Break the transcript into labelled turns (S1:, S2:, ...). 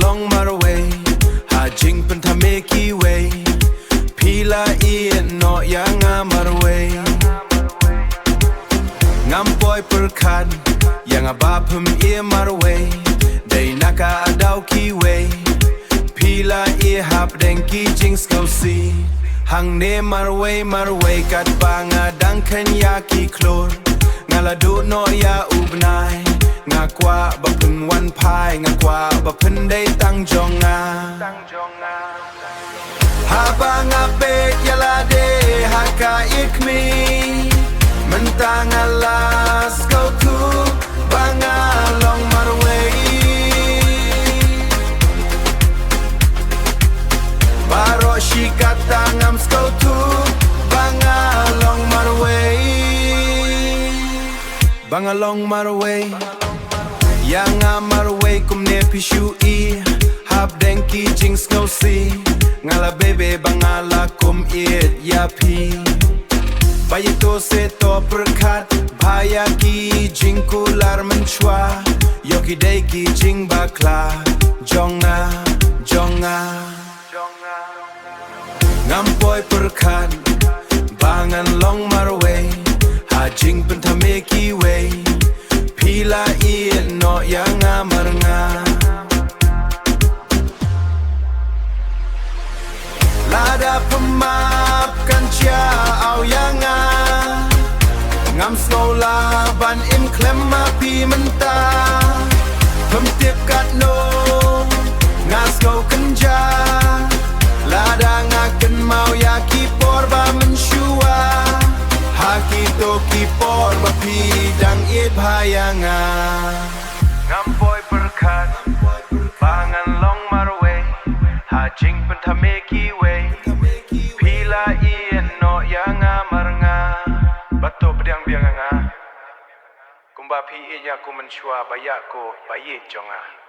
S1: long marway ha jing pen tha meki way pila I no yang marway ngam boy perkan yang abapum I marway dai naka adau ki way pila I hap denki jing skausi hang ne marway kat banga dangkan ya ki klor ngala duhnoh ya ubnai ngakwa bapun wan pai ngakwa bapun dai tang jonga habanga pe yala de haka ikmi mentang alas kau tu banga long marway baro shikata ngam kau tu banga long marway banga long marway yang marway kumne pishu I hab denki jing skausi ngala bebe bangala kum it ya pi bayito se to perkat bhaya ki jing kular menchwa yoki dei ki jing bakla jonga ngam boy perkat bangan long marway ha jing pen tha meki way pila I no yang amarnga lada pemap kancia au yanga ngam skola ban im klemma pi menta pemtip kat no ngasko kenja lada ngaken mau ya ki por ba menshua haki to ki por ba pi dang it bhayanga ngam boy perkat bangan long marway ha jing pen tha meki way pila I no yang amarnga bato pedang biang nga kumba pi nya ku menshua bayak ko bayi jonga